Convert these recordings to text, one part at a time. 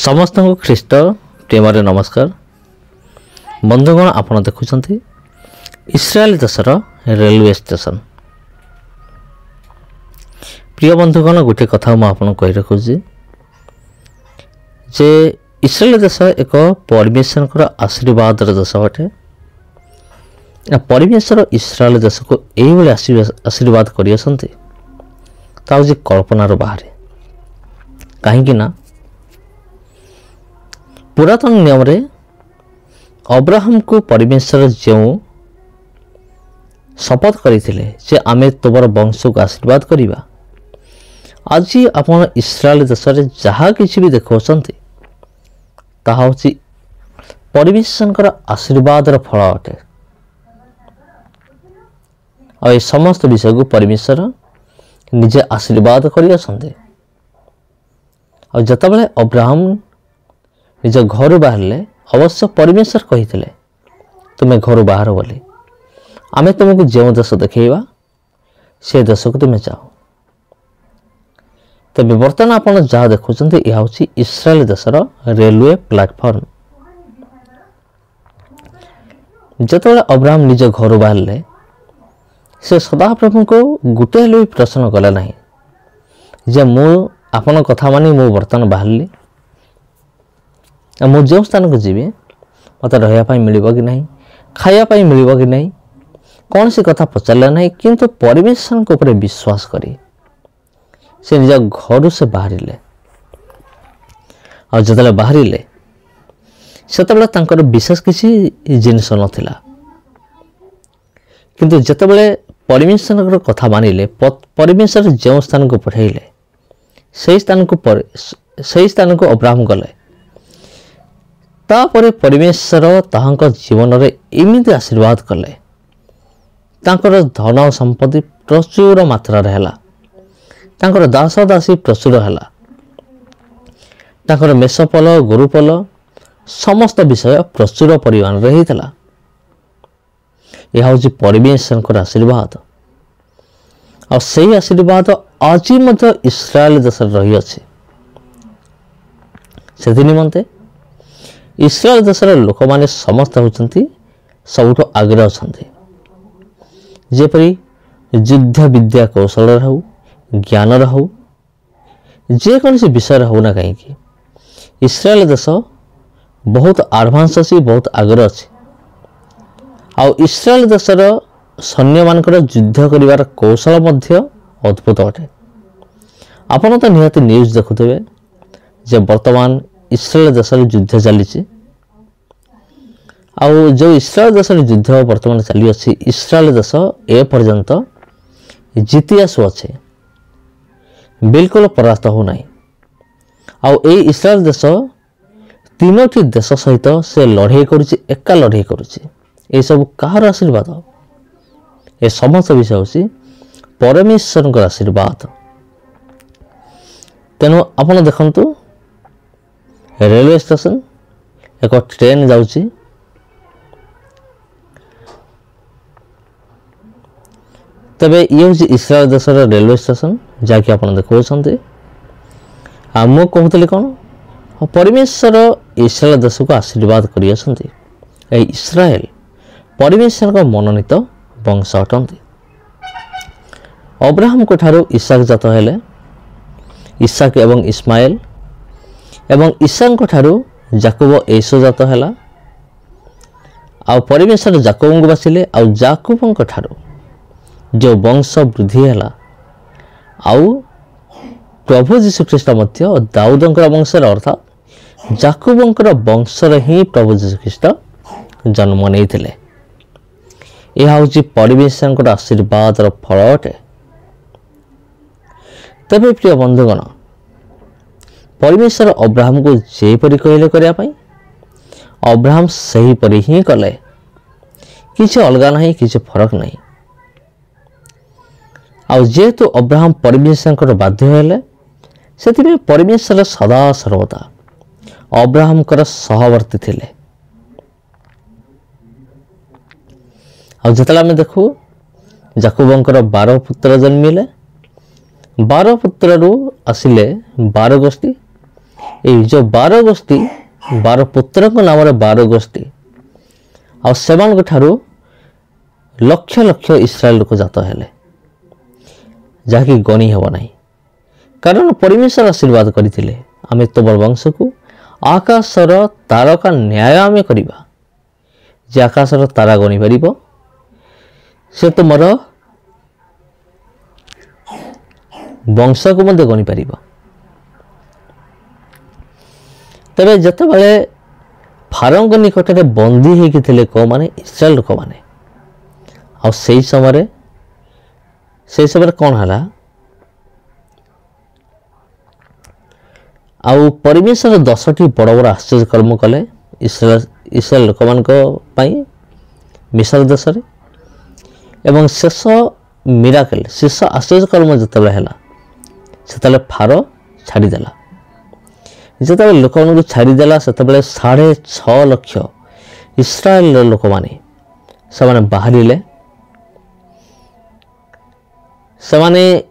समस्त ख्रीष्ट प्रेम नमस्कार बंधुगण आपण देखुं इस्राएल देशर रेलवे स्टेशन। प्रिय बंधुगण गोटे कथा मुझे कही रखुची जे इस्राएल देश एक परमेश्वर आशीर्वाद देश अटे। परमेश्वर इस्राएल देश को यही आशीर्वाद कर कल्पनार बाहर कहीं पुरातन नियम रे अब्राहम को परमेश्वर जो शपथ करते आमे तुमर वंश को आशीर्वाद करिबा। आज आपण इस्राएल देश रे जहाँ किसी भी देखुंत ताहा होची परमेश्वर आशीर्वाद फल अटे। और समस्त विषय को परमेश्वर निजे आशीर्वाद कर जितेबाला अब्राहम निज घर बाहर अवश्य परमेश्वर कही तुम्हें घर बाहर बोली आमे तुमको जो देश देखा से देश को तुम्हें जाओ। तबे बर्तमान आप जहाँ देखुं यह हूँ इस्राएल देशर रेलवे प्लाटफर्म। जितेबाला अब्राहम निज घर बाहर से सदाप्रभु को गोटे भी प्रश्न कले ना जे मु आपन कथा मानी मु बर्तमान बाहरली मु जो स्थान को जीवी मत रहा मिल कि नहीं खायापाई मिल कि नहीं कौन सी कथा पचारे ना किंतु परमेश्वर को ऊपर विश्वास करी से निज घर से बाहर और जो बाहर से विशेष किसी जिनस नाला किंतु जितेबाला परमेश्वर कथा मानिले परमेश्वर जो स्थान को पठेले से स्थान को अब्राहम गले तापर परमेश्वर ताहांक जीवन रे एमिति आशीर्वाद कले तांकर धन और संपत्ति प्रचुर मात्रा रे हला तांकर दास दासी प्रचुर हला तांकर मेषपल गोरुपल समस्त विषय प्रचुर परिमाण रे हितला। यह हूँ परमेश्वर आशीर्वाद और सही आशीर्वाद आज इस्राएल देश रही अच्छे। से निमंते इस्राएल देशर लोक माने समस्त होती सबुठ आगे अच्छा जेपरी युद्ध विद्या कौशल हो ज्ञान हो जेकोसी विषय होना कहीं इस्राएल देश बहुत एडवांस अच्छी बहुत आगे अच्छे। आउ इस्राएल देशर सैन्य मानकर युद्ध करिवार कौशल मध्य अद्भुत अटे। आपण तो निहाती न्यूज देखुथे जे वर्तमान इस्राएल देश युद्ध चली आउ जो इस्राएल देश युद्ध वर्तमान चली अच्छी इस्राएल देश ए पर्यंत जीति आसु अच्छे बिल्कुल परास्त हो नहीं। आउ ए इस्राएल देश तीनोटी देश सहित से लड़ाई करुच्ची एका लड़ाई करुच्ची ये सब कहार आशीर्वाद ये समस्त विषय हूँ परमेश्वर आशीर्वाद। तेणु आप देखु रेलवे स्टेशन एक ट्रेन जाऊँगी तबे ये हूँ इस्राएल देशर रेलवे स्टेशन जहाँकि आप देखुं कहूली कौन परमेश्वर इस्राएल देश को आशीर्वाद कर इस्राएल परमेश्वर मनोनीत वंश अटंती। अब्राहम को ठारू इसाक जात हेले इसाक एवं इस्माएल एवं इसाक को ठारू जाकूब एसो जात हैला आउ परमेश्वर जाकूब को बासिले आउ जाकूब को ठारू जो वंश वृद्धि हैला आउ प्रभु जीशु ख्रीस्ट मध्य दाऊदंकर वंशर अर्थात जाकूबंकर वंशर ही प्रभु जीशु ख्रीस्ट जन्म नहीं। यह हूँ परमेश्वर आशीर्वाद फल अटे। तबे प्रिय बंधुगण परमेश्वर अब्राहम को जेपरी कहले करने अब्राहम सही परी ही कले किसी अलग नहीं किसी फरक नहीं। आउ जेहेतु अब्राहम परमेश्वर बाध्य हेले से परमेश्वर सदा सर्वदा अब्राहम सहवर्ती थिले। और जिते आम देखू जाकूबंकर 12 पुत्र जन्मिले 12 पुत्र आसिले 12 गोष्ठी ये जो 12 गोष्ठी 12 पुत्र नाम 12 गोष्ठी आउ लक्ष लक्ष इस्राएल लोक जात हेले जहाँकि गणी हेब ना कारण परमेश्वर आशीर्वाद करते आमे तुम वंश को आकाशर तारका न्याय आमे करिबा जे आकाशर तारा गणी पारिबो से तुमर वंश को मध्य गणी पारिबो। तबे जते बेले फारों निकट में बंदी होइके थिले को माने इस्राएल लोक माने आ से समय कौन हला आउ परमेश्वर 10टी बड़ बड़ आश्चर्य कर्म कले इस्राएल लोक मान मिस्र देश रे एवं शेष मिराकल शेष आश्चर्य कर्म जिते है फारो छाड़ीदेला जिते लोक मान छाड़ीदेला से 6.5 लाख इस्राएल लोक मैंने बाहर से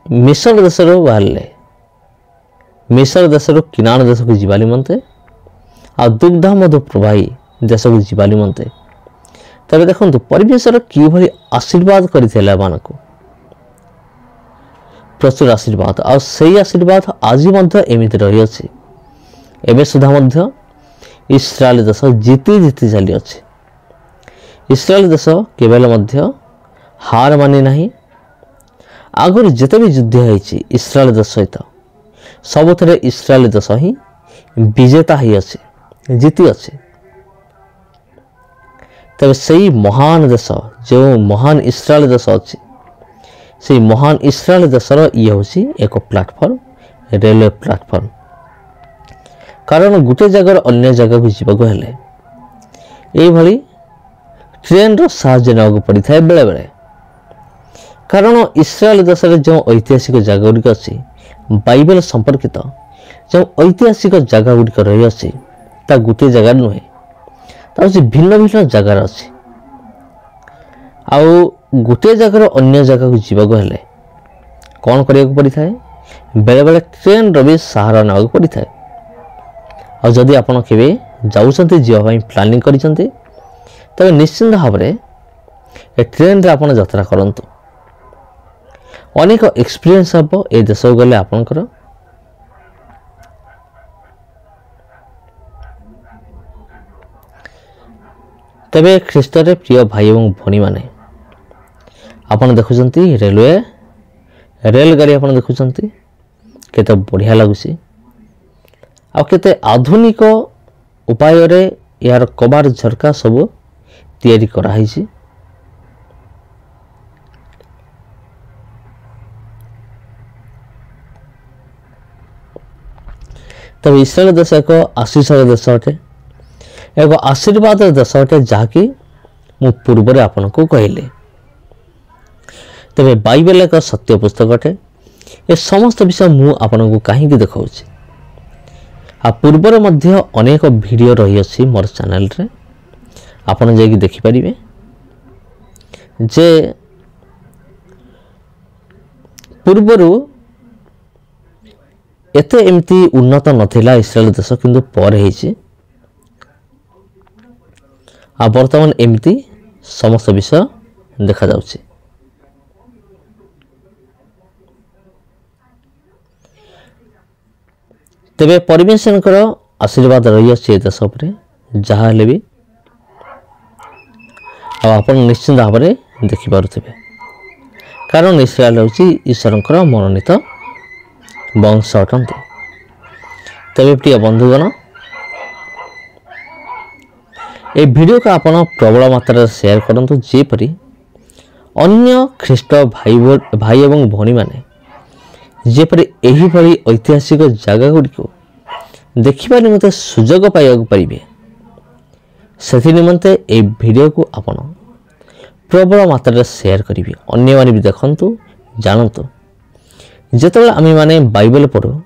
मिस्र देश बाहर मिस्र देश किनान देश को जीवा निमंते आ दुग्धा मधु प्रवाही देश को जीवा निमंते तबे देखो परमेश्वर कि भली आशीर्वाद करथिला मानको प्रचुर आशीर्वाद आ सही आशीर्वाद आज मध्य एमिति रही अछि एबे सुधा मध्य इस्राएल देश जीती चली अछि इस्राएल देश केवल मध्य हार मानी नहीं आगुरी जिते भी युद्ध होइछि इस्राएल देश सहित सबुथरे इस्राएल देश ही विजेता ही अच्छे जीति अच्छे तबे सही महान देश जो महान इस्राएल देश अच्छे से महान इस्राएल देशर ये हूँ एक प्लाटफर्म रेलवे प्लाटफर्म कारण गोटे जगार अन्य जगह को जीवाक हेले ये ट्रेन रो साहाय्य नेवाक पड़ी था बेले बेले कारण इस्राएल देश जो ऐतिहासिक जगह गुड़िक अच्छी बाइबल संपर्कित जो ऐतिहासिक जगह गुड़िक रही अच्छी ता गोटे जगार नुहे ता भिन्न भिन्न जगार अच्छी आउ गोटे जगार अन्य जगह को जीवाक हेले कौन करिया पड़ी था बेले बेले ट्रेन रो भी सहारा नेवाक पड़ी था और जदि आपण केबे जाउछन्ते जीवा पई प्लानिंग करिसन्ते तबे निश्चित भाव में ए ट्रेन रे आपण यात्रा करंतु अनेक एक्सपीरियंस हम ए देश गले आपणकर तबे ख्रीष्ट रे प्रिय भाई एवं भनी माने आपण देखुचंती रेलवे रेलगाड़ी आपण देखुचंती केते बढ़िया लागुसी आ केते आधुनिक उपाय रे यार कबार झरका सब तैयारी करा हिची तब इस्राएल देश एक आशीष देश अटे एक आशीर्वाद देश अटे जहाँकि मु पूर्व आपन को कहले तबे बाइबल एक सत्य पुस्तक अटे ए समस्त विषय मु आपन को कहीं देखाऊँ आ पूर्वर मध्य अनेक वीडियो रही अछि मोर चैनल रे आपन जाई देखि परिबे जे पूर्वरु एते एमती उन्नत नथिला इस्राएल देश किंतु पर हेछि आ वर्तमान एमती समस्त विषय देखा जाउछि तेबे परमेश्वर आशीर्वाद रही अछि देश उपरे जहा हेले भी आपन निश्चित भाव में देखि पारुथिबे कारण इस्राएल होछि ईश्वरंकर मनोनीत वंश अटंती तेरे प्रिय बंधुगण ए वीडियो को आपण प्रबल मात्रा शेयर करंतु जेपरि अन्य ख्रीष्ट भाई एवं भणी माने जेपरि एही भली ऐतिहासिक जगह गुडी को देखिबा निमते सुजोग पाइबा परिबे सेथि निमते ए वीडियो को आपण प्रबल मात्रा शेयर करिवे अन्य माने भी देखंतु जानंतु जेतेबेले आमे माने बाइबल पढ़ो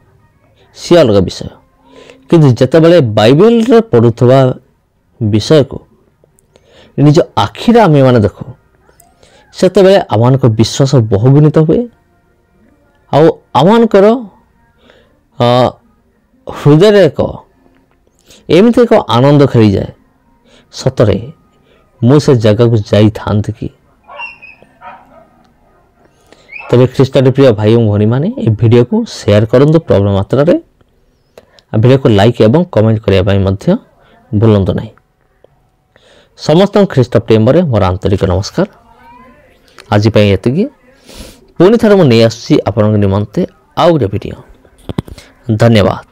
सी अलग विषय किंतु जेतेबेले बाइबल रे पढ़ुथवा विषय को निज आखिर आमे माने देखो सेतेबेले आमानक विश्वास बहुगुणित हुए आउ आमानकर ହୃଦୟରେ ଏମିତି ଏକ ଆନନ୍ଦ ଖେଳିଯାଏ, ସତରେ ମୁଁ ସେ ଜାଗାକୁ ଯାଇଥାନ୍ତି କି। ତେବେ ଖ୍ରୀଷ୍ଟରେ ପ୍ରିୟ ଭାଇ ଓ ଭଉଣୀମାନେ ଏହି ଭିଡ଼ିଓକୁ ସେୟାର କରନ୍ତୁ ପ୍ରବଳ ମାତ୍ରାରେ। ଭିଡ଼ିଓକୁ ଲାଇକ୍ ଏବଂ କମେଣ୍ଟ କରିବା ପାଇଁ ମଧ୍ୟ ଭୁଲନ୍ତୁ ନାହିଁ। ସମସ୍ତଙ୍କୁ ଖ୍ରୀଷ୍ଟ ପ୍ରେମରେ ମୋର ଆନ୍ତରିକ ନମସ୍କାର। ଆଜି ପାଇଁ ଏତିକି। ପୁଣି ଥରେ ମୁଁ ନେଇ ଆସୁଛି ଆପଣଙ୍କ ନିମନ୍ତେ ଆଉ ଗୋଟେ ଭିଡ଼ିଓ। ଧନ୍ୟବାଦ।